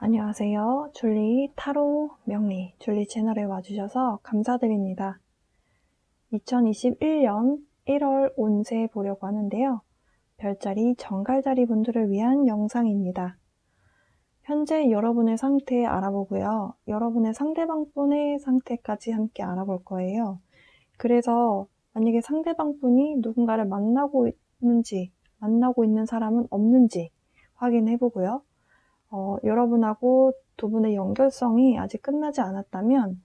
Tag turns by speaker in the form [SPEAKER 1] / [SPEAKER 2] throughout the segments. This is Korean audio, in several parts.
[SPEAKER 1] 안녕하세요. 줄리 타로 명리 줄리 채널에 와주셔서 감사드립니다. 2021년 1월 운세 보려고 하는데요. 별자리 정갈자리 분들을 위한 영상입니다. 현재 여러분의 상태 알아보고요. 여러분의 상대방분의 상태까지 함께 알아볼 거예요. 그래서 만약에 상대방분이 누군가를 만나고 있는지, 만나고 있는 사람은 없는지 확인해 보고요. 여러분하고 두 분의 연결성이 아직 끝나지 않았다면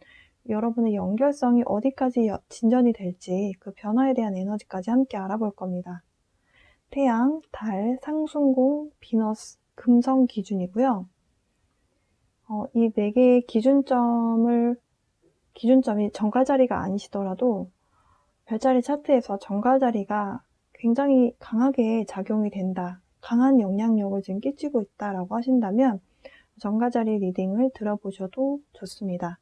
[SPEAKER 1] 여러분의 연결성이 어디까지 진전이 될지 그 변화에 대한 에너지까지 함께 알아볼 겁니다. 태양, 달, 상순공, 비너스, 금성 기준이고요. 이 4개의 기준점이 정갈자리가 아니시더라도 별자리 차트에서 정갈자리가 굉장히 강하게 작용이 된다. 강한 영향력을 지금 끼치고 있다라고 하신다면 정갈자리 리딩을 들어보셔도 좋습니다.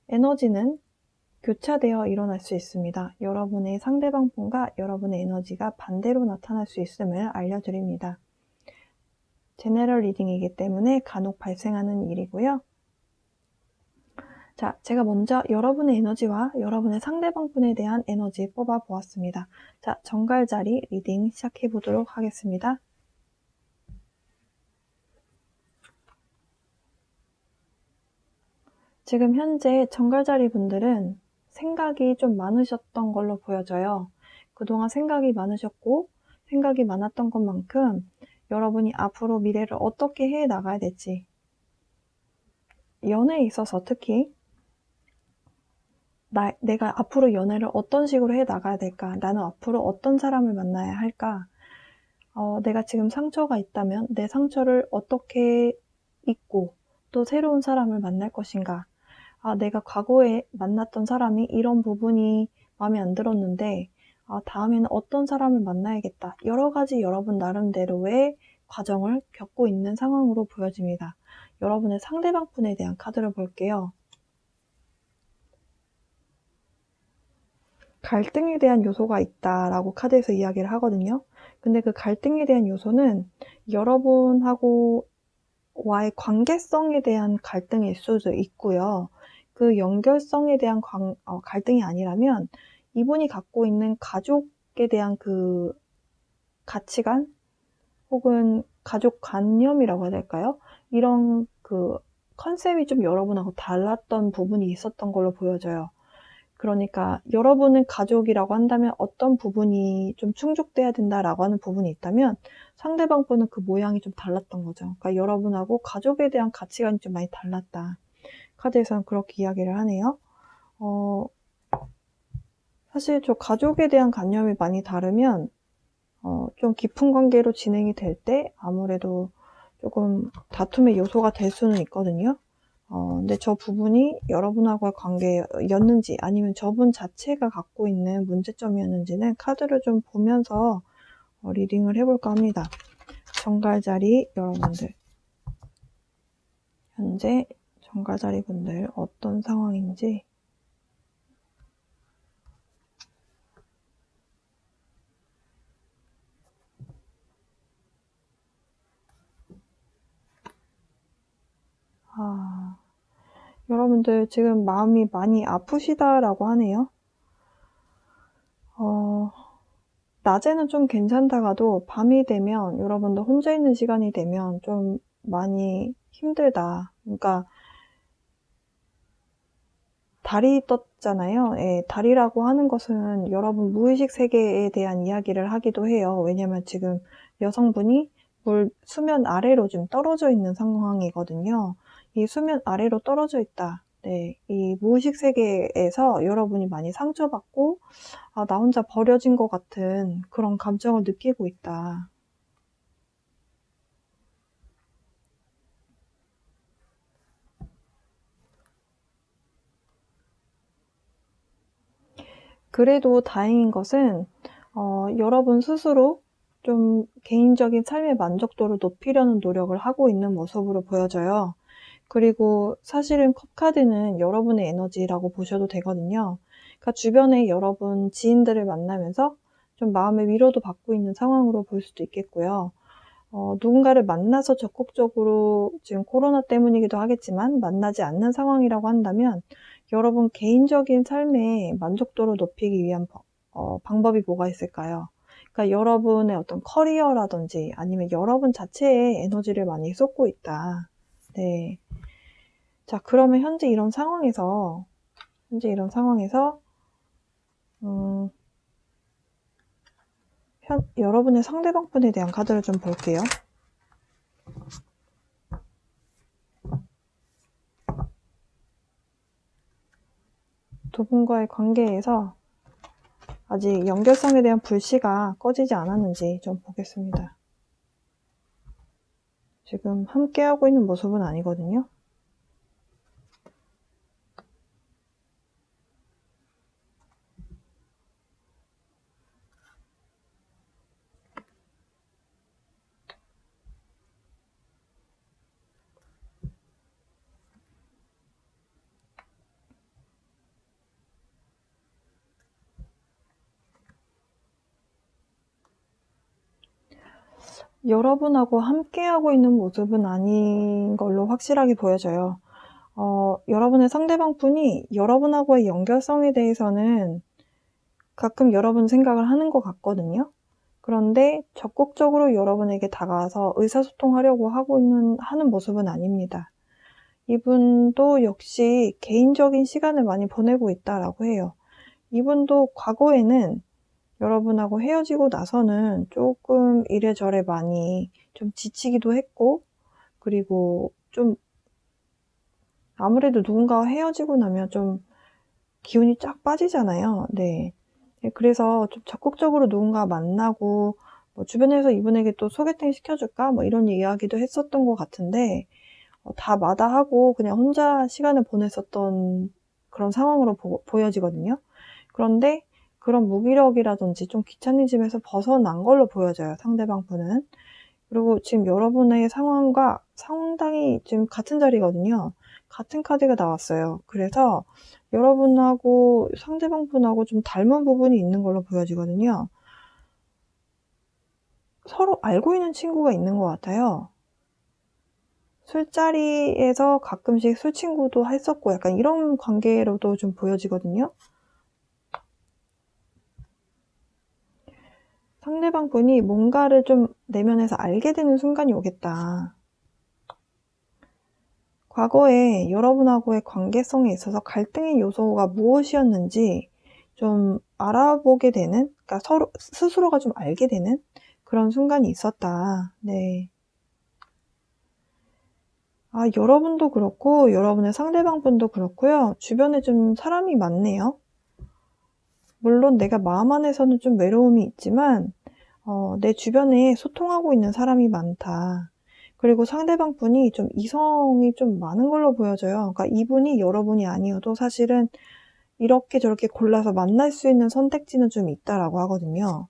[SPEAKER 1] 에너지는 교차되어 일어날 수 있습니다. 여러분의 상대방분과 여러분의 에너지가 반대로 나타날 수 있음을 알려드립니다. 제너럴 리딩이기 때문에 간혹 발생하는 일이고요. 자, 제가 먼저 여러분의 에너지와 여러분의 상대방분에 대한 에너지 뽑아 보았습니다. 자, 정갈자리 리딩 시작해 보도록 하겠습니다. 지금 현재 정갈자리 분들은 생각이 좀 많으셨던 걸로 보여져요. 그동안 생각이 많으셨고 생각이 많았던 것만큼 여러분이 앞으로 미래를 어떻게 해 나가야 될지, 연애에 있어서 특히 내가 앞으로 연애를 어떤 식으로 해 나가야 될까? 나는 앞으로 어떤 사람을 만나야 할까? 내가 지금 상처가 있다면 내 상처를 어떻게 잊고 또 새로운 사람을 만날 것인가? 내가 과거에 만났던 사람이 이런 부분이 마음에 안 들었는데 다음에는 어떤 사람을 만나야겠다. 여러 가지 여러분 나름대로의 과정을 겪고 있는 상황으로 보여집니다. 여러분의 상대방 분에 대한 카드를 볼게요. 갈등에 대한 요소가 있다라고 카드에서 이야기를 하거든요. 근데 그 갈등에 대한 요소는 여러분하고 와의 관계성에 대한 갈등일 수도 있고요. 그 연결성에 대한 갈등이 아니라면 이분이 갖고 있는 가족에 대한 그 가치관 혹은 가족관념이라고 해야 될까요? 이런 그 컨셉이 좀 여러분하고 달랐던 부분이 있었던 걸로 보여져요. 그러니까 여러분은 가족이라고 한다면 어떤 부분이 좀 충족돼야 된다라고 하는 부분이 있다면 상대방 분은 그 모양이 좀 달랐던 거죠. 그러니까 여러분하고 가족에 대한 가치관이 좀 많이 달랐다. 카드에서는 그렇게 이야기를 하네요. 사실 저 가족에 대한 관념이 많이 다르면 좀 깊은 관계로 진행이 될 때 아무래도 조금 다툼의 요소가 될 수는 있거든요. 근데 저 부분이 여러분하고의 관계였는지 아니면 저분 자체가 갖고 있는 문제점이었는지는 카드를 좀 보면서 리딩을 해볼까 합니다. 정갈자리 여러분들, 현재 정갈자리 분들 어떤 상황인지. 여러분들 지금 마음이 많이 아프시다라고 하네요. 낮에는 좀 괜찮다가도 밤이 되면, 여러분도 혼자 있는 시간이 되면 좀 많이 힘들다. 그러니까 달이 떴잖아요. 예, 달이라고 하는 것은 여러분 무의식 세계에 대한 이야기를 하기도 해요. 왜냐면 지금 여성분이 수면 아래로 좀 떨어져 있는 상황이거든요. 이 수면 아래로 떨어져 있다. 네, 이 무의식 세계에서 여러분이 많이 상처받고 나 혼자 버려진 것 같은 그런 감정을 느끼고 있다. 그래도 다행인 것은 여러분 스스로 좀 개인적인 삶의 만족도를 높이려는 노력을 하고 있는 모습으로 보여져요. 그리고 사실은 컵카드는 여러분의 에너지라고 보셔도 되거든요. 그러니까 주변에 여러분 지인들을 만나면서 좀 마음의 위로도 받고 있는 상황으로 볼 수도 있겠고요. 누군가를 만나서 적극적으로 지금 코로나 때문이기도 하겠지만 만나지 않는 상황이라고 한다면 여러분 개인적인 삶의 만족도를 높이기 위한 방법이 뭐가 있을까요? 그러니까 여러분의 어떤 커리어라든지 아니면 여러분 자체에 에너지를 많이 쏟고 있다. 네. 자, 그러면 현재 이런 상황에서 여러분의 상대방분에 대한 카드를 좀 볼게요. 두 분과의 관계에서 아직 연결성에 대한 불씨가 꺼지지 않았는지 좀 보겠습니다. 지금 함께하고 있는 모습은 아니거든요. 여러분하고 함께하고 있는 모습은 아닌 걸로 확실하게 보여져요. 여러분의 상대방분이 여러분하고의 연결성에 대해서는 가끔 여러분 생각을 하는 것 같거든요. 그런데 적극적으로 여러분에게 다가와서 의사소통하려고 하는 모습은 아닙니다. 이분도 역시 개인적인 시간을 많이 보내고 있다라고 해요. 이분도 과거에는 여러분하고 헤어지고 나서는 조금 이래저래 많이 좀 지치기도 했고, 그리고 좀 아무래도 누군가와 헤어지고 나면 좀 기운이 쫙 빠지잖아요. 네. 그래서 좀 적극적으로 누군가 만나고 뭐 주변에서 이분에게 또 소개팅 시켜줄까? 뭐 이런 이야기도 했었던 것 같은데 다 마다하고 그냥 혼자 시간을 보냈었던 그런 상황으로 보여지거든요. 그런데 그런 무기력이라든지 좀 귀차니즘에서 벗어난 걸로 보여져요, 상대방 분은. 그리고 지금 여러분의 상황과 상당히 지금 같은 자리거든요. 같은 카드가 나왔어요. 그래서 여러분하고 상대방 분하고 좀 닮은 부분이 있는 걸로 보여지거든요. 서로 알고 있는 친구가 있는 것 같아요. 술자리에서 가끔씩 술친구도 했었고 약간 이런 관계로도 좀 보여지거든요. 상대방 분이 뭔가를 좀 내면에서 알게 되는 순간이 오겠다. 과거에 여러분하고의 관계성에 있어서 갈등의 요소가 무엇이었는지 좀 알아보게 되는, 그러니까 서로 스스로가 좀 알게 되는 그런 순간이 있었다. 네. 여러분도 그렇고 여러분의 상대방 분도 그렇고요. 주변에 좀 사람이 많네요. 물론 내가 마음 안에서는 좀 외로움이 있지만 내 주변에 소통하고 있는 사람이 많다. 그리고 상대방 분이 좀 이성이 좀 많은 걸로 보여져요. 그러니까 이분이 여러분이 아니어도 사실은 이렇게 저렇게 골라서 만날 수 있는 선택지는 좀 있다라고 하거든요.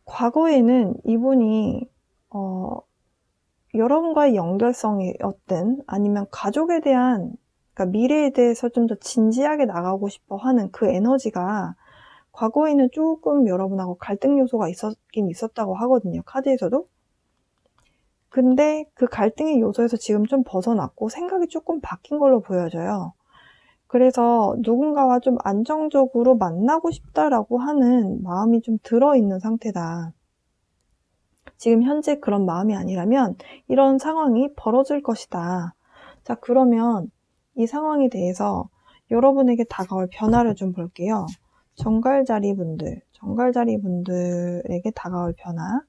[SPEAKER 1] 과거에는 이분이 여러분과의 연결성이었든 아니면 가족에 대한, 그러니까 미래에 대해서 좀 더 진지하게 나가고 싶어 하는 그 에너지가 과거에는 조금 여러분하고 갈등 요소가 있었긴 있었다고 하거든요, 카드에서도. 근데 그 갈등의 요소에서 지금 좀 벗어났고 생각이 조금 바뀐 걸로 보여져요. 그래서 누군가와 좀 안정적으로 만나고 싶다라고 하는 마음이 좀 들어있는 상태다. 지금 현재 그런 마음이 아니라면 이런 상황이 벌어질 것이다. 자, 그러면 이 상황에 대해서 여러분에게 다가올 변화를 좀 볼게요. 정갈자리 분들에게 다가올 변화.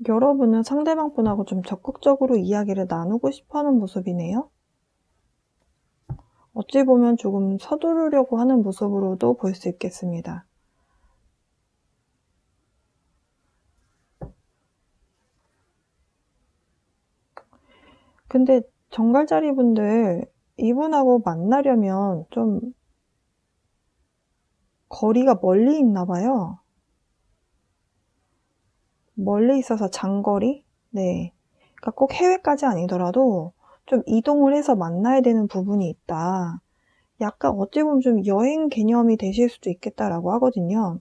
[SPEAKER 1] 여러분은 상대방 분하고 좀 적극적으로 이야기를 나누고 싶어하는 모습이네요. 어찌 보면 조금 서두르려고 하는 모습으로도 볼 수 있겠습니다. 근데 정갈자리 분들, 이분하고 만나려면 좀 거리가 멀리 있나 봐요. 멀리 있어서 장거리? 네. 그러니까 꼭 해외까지 아니더라도 좀 이동을 해서 만나야 되는 부분이 있다. 약간 어찌 보면 좀 여행 개념이 되실 수도 있겠다라고 하거든요.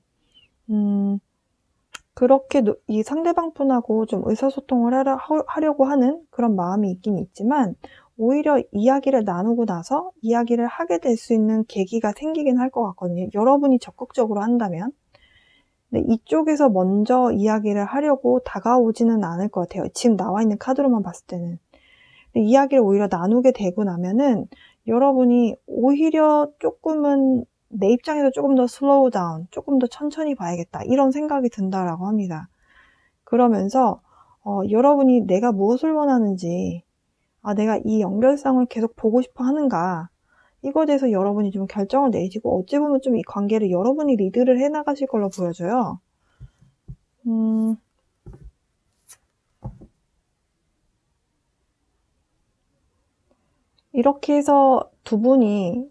[SPEAKER 1] 그렇게 이 상대방 분하고 좀 의사소통을 하려고 하는 그런 마음이 있긴 있지만 오히려 이야기를 나누고 나서 이야기를 하게 될 수 있는 계기가 생기긴 할 것 같거든요. 여러분이 적극적으로 한다면. 근데 이쪽에서 먼저 이야기를 하려고 다가오지는 않을 것 같아요. 지금 나와 있는 카드로만 봤을 때는. 근데 이야기를 오히려 나누게 되고 나면은 여러분이 오히려 조금은 내 입장에서 조금 더 슬로우 다운, 조금 더 천천히 봐야겠다 이런 생각이 든다라고 합니다. 그러면서 여러분이 내가 무엇을 원하는지, 내가 이 연결성을 계속 보고 싶어 하는가, 이거에 대해서 여러분이 좀 결정을 내리시고 어찌 보면 좀 이 관계를 여러분이 리드를 해 나가실 걸로 보여져요. 이렇게 해서 두 분이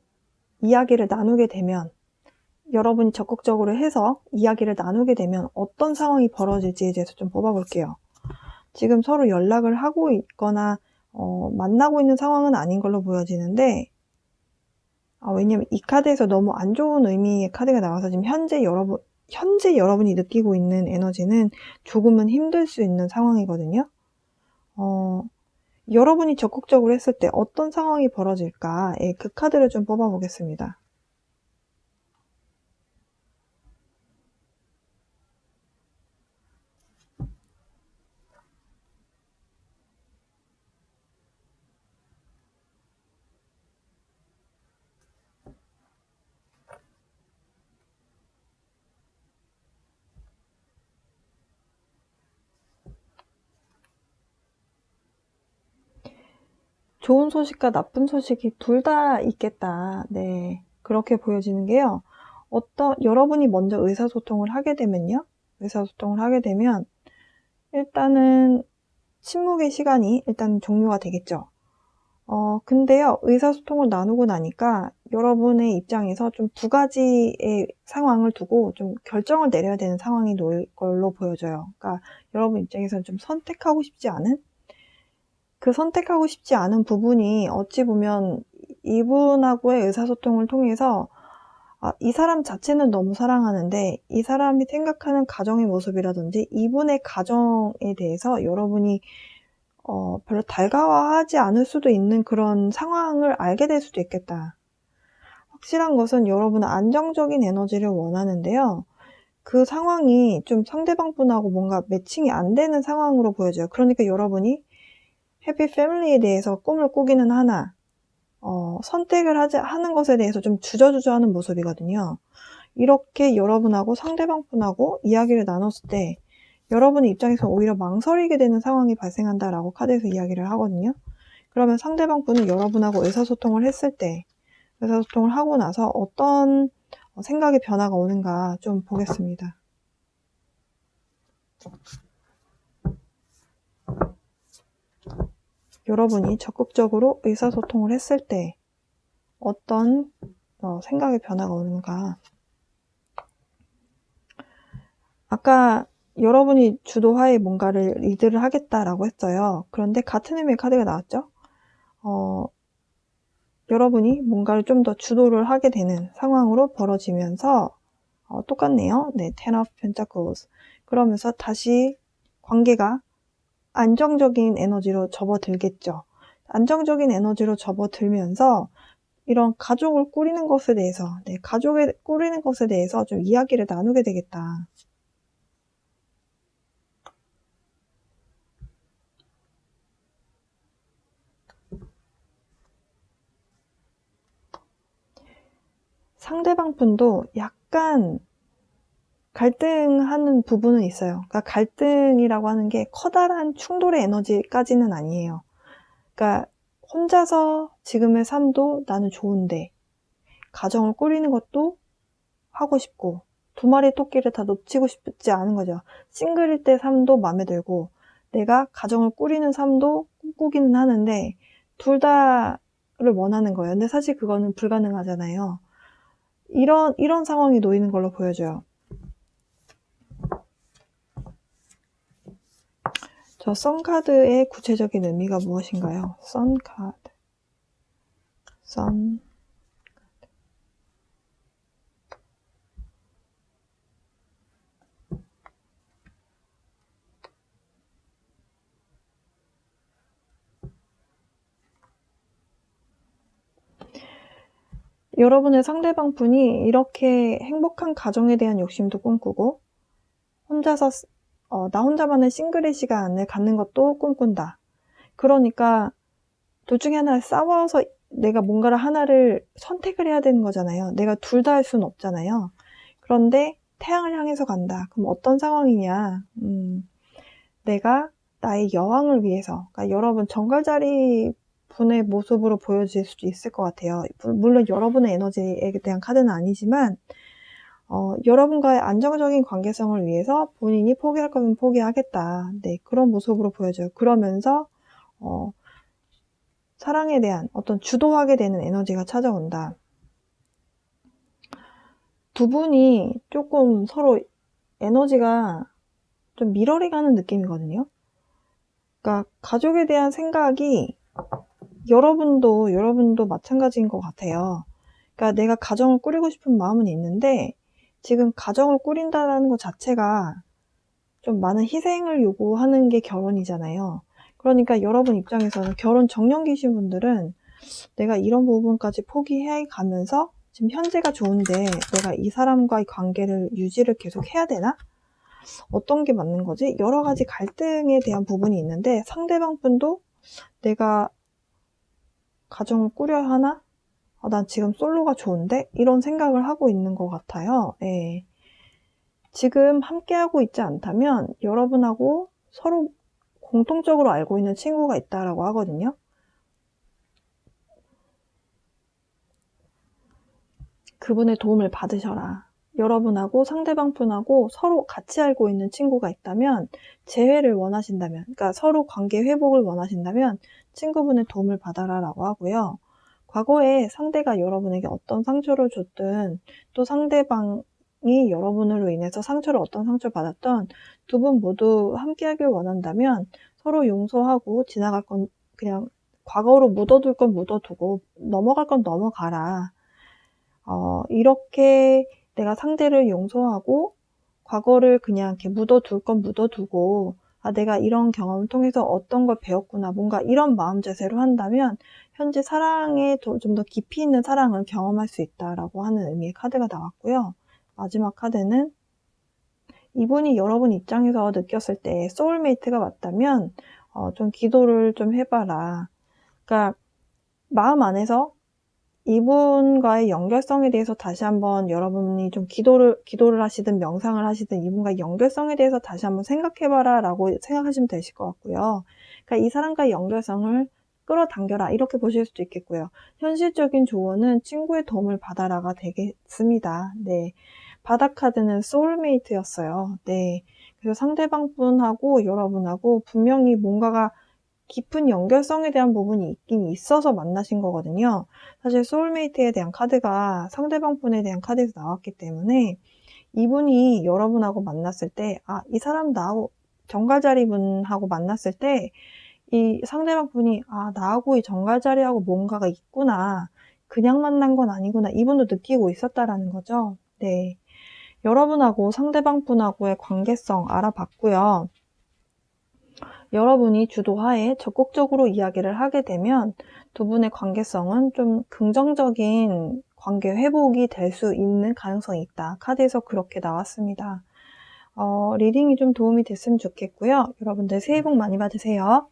[SPEAKER 1] 이야기를 나누게 되면, 여러분이 적극적으로 해서 이야기를 나누게 되면 어떤 상황이 벌어질지에 대해서 좀 뽑아볼게요. 지금 서로 연락을 하고 있거나 만나고 있는 상황은 아닌 걸로 보여지는데, 왜냐면 이 카드에서 너무 안 좋은 의미의 카드가 나와서 지금 현재 여러분이 느끼고 있는 에너지는 조금은 힘들 수 있는 상황이거든요. 여러분이 적극적으로 했을 때 어떤 상황이 벌어질까? 그 카드를 좀 뽑아보겠습니다. 좋은 소식과 나쁜 소식이 둘 다 있겠다. 네. 그렇게 보여지는 게요. 여러분이 먼저 의사소통을 하게 되면요. 의사소통을 하게 되면, 일단은, 침묵의 시간이 일단 종료가 되겠죠. 근데요, 의사소통을 나누고 나니까 여러분의 입장에서 좀 두 가지의 상황을 두고 좀 결정을 내려야 되는 상황이 놓일 걸로 보여져요. 그러니까 여러분 입장에서는 좀 선택하고 싶지 않은? 그 선택하고 싶지 않은 부분이 어찌 보면 이분하고의 의사소통을 통해서 이 사람 자체는 너무 사랑하는데 이 사람이 생각하는 가정의 모습이라든지 이분의 가정에 대해서 여러분이 별로 달가워하지 않을 수도 있는 그런 상황을 알게 될 수도 있겠다. 확실한 것은 여러분은 안정적인 에너지를 원하는데요. 그 상황이 좀 상대방 분하고 뭔가 매칭이 안 되는 상황으로 보여져요. 그러니까 여러분이 해피 패밀리에 대해서 꿈을 꾸기는 하나, 선택을 하는 것에 대해서 좀 주저주저 하는 모습이거든요. 이렇게 여러분하고 상대방 분하고 이야기를 나눴을 때 여러분의 입장에서 오히려 망설이게 되는 상황이 발생한다라고 카드에서 이야기를 하거든요. 그러면 상대방 분은 여러분하고 의사소통을 했을 때, 의사소통을 하고 나서 어떤 생각의 변화가 오는가 좀 보겠습니다. 여러분이 적극적으로 의사소통을 했을 때 어떤 생각의 변화가 오는가. 아까 여러분이 주도하에 뭔가를 리드를 하겠다라고 했어요. 그런데 같은 의미의 카드가 나왔죠. 여러분이 뭔가를 좀 더 주도를 하게 되는 상황으로 벌어지면서 똑같네요. 네, Ten of Pentacles. 그러면서 다시 관계가 안정적인 에너지로 접어들겠죠. 안정적인 에너지로 접어들면서 이런 가족을 꾸리는 것에 대해서, 가족을 꾸리는 것에 대해서 좀 이야기를 나누게 되겠다. 상대방 분도 약간 갈등하는 부분은 있어요. 그러니까 갈등이라고 하는 게 커다란 충돌의 에너지까지는 아니에요. 그러니까 혼자서 지금의 삶도 나는 좋은데 가정을 꾸리는 것도 하고 싶고 두 마리 토끼를 다 놓치고 싶지 않은 거죠. 싱글일 때 삶도 마음에 들고 내가 가정을 꾸리는 삶도 꿈꾸기는 하는데 둘 다를 원하는 거예요. 근데 사실 그거는 불가능하잖아요. 이런 상황이 놓이는 걸로 보여져요. 저 썬카드의 구체적인 의미가 무엇인가요? 썬카드. 썬. 여러분의 상대방 분이 이렇게 행복한 가정에 대한 욕심도 꿈꾸고 혼자서 나 혼자만의 싱글의 시간을 갖는 것도 꿈꾼다. 그러니까 둘 중에 하나를 싸워서 내가 뭔가를 하나를 선택을 해야 되는 거잖아요. 내가 둘 다 할 수는 없잖아요. 그런데 태양을 향해서 간다. 그럼 어떤 상황이냐? 내가 나의 여왕을 위해서, 그러니까 여러분 정갈자리 분의 모습으로 보여질 수도 있을 것 같아요. 물론 여러분의 에너지에 대한 카드는 아니지만 여러분과의 안정적인 관계성을 위해서 본인이 포기할 거면 포기하겠다. 네, 그런 모습으로 보여져요. 그러면서 사랑에 대한 어떤 주도하게 되는 에너지가 찾아온다. 두 분이 조금 서로 에너지가 좀 미러리 가는 느낌이거든요. 그러니까 가족에 대한 생각이 여러분도 마찬가지인 것 같아요. 그러니까 내가 가정을 꾸리고 싶은 마음은 있는데 지금 가정을 꾸린다는 것 자체가 좀 많은 희생을 요구하는 게 결혼이잖아요. 그러니까 여러분 입장에서는 결혼 정년기신 분들은 내가 이런 부분까지 포기해 가면서 지금 현재가 좋은데 내가 이 사람과의 관계를 유지를 계속 해야 되나? 어떤 게 맞는 거지? 여러 가지 갈등에 대한 부분이 있는데 상대방 분도 내가 가정을 꾸려야 하나? 난 지금 솔로가 좋은데? 이런 생각을 하고 있는 것 같아요. 예. 지금 함께하고 있지 않다면 여러분하고 서로 공통적으로 알고 있는 친구가 있다라고 하거든요. 그분의 도움을 받으셔라. 여러분하고 상대방 분하고 서로 같이 알고 있는 친구가 있다면 재회를 원하신다면, 그러니까 서로 관계 회복을 원하신다면 친구분의 도움을 받아라 라고 하고요. 과거에 상대가 여러분에게 어떤 상처를 줬든 또 상대방이 여러분으로 인해서 어떤 상처를 받았던 두 분 모두 함께하길 원한다면 서로 용서하고 지나갈 건 그냥 과거로 묻어둘 건 묻어두고 넘어갈 건 넘어가라. 이렇게 내가 상대를 용서하고 과거를 그냥 이렇게 묻어둘 건 묻어두고 내가 이런 경험을 통해서 어떤 걸 배웠구나 뭔가 이런 마음 자세로 한다면 현재 사랑에 좀 더 깊이 있는 사랑을 경험할 수 있다라고 하는 의미의 카드가 나왔고요. 마지막 카드는 이분이 여러분 입장에서 느꼈을 때 소울메이트가 맞다면 좀 기도를 좀 해봐라. 그러니까 마음 안에서 이분과의 연결성에 대해서 다시 한번 여러분이 좀 기도를 하시든 명상을 하시든 이분과의 연결성에 대해서 다시 한번 생각해봐라 라고 생각하시면 되실 것 같고요. 그러니까 이 사람과의 연결성을 끌어당겨라 이렇게 보실 수도 있겠고요. 현실적인 조언은 친구의 도움을 받아라가 되겠습니다. 네, 바닥 카드는 소울메이트였어요. 네, 그래서 상대방 분하고 여러분하고 분명히 뭔가가 깊은 연결성에 대한 부분이 있긴 있어서 만나신 거거든요. 사실 소울메이트에 대한 카드가 상대방 분에 대한 카드에서 나왔기 때문에 이분이 여러분하고 만났을 때 이 사람 나하고 정갈자리 분하고 만났을 때 이 상대방 분이 나하고 이 정갈자리하고 뭔가가 있구나. 그냥 만난 건 아니구나. 이분도 느끼고 있었다라는 거죠. 네, 여러분하고 상대방 분하고의 관계성 알아봤고요. 여러분이 주도하에 적극적으로 이야기를 하게 되면 두 분의 관계성은 좀 긍정적인 관계 회복이 될 수 있는 가능성이 있다. 카드에서 그렇게 나왔습니다. 리딩이 좀 도움이 됐으면 좋겠고요. 여러분들 새해 복 많이 받으세요.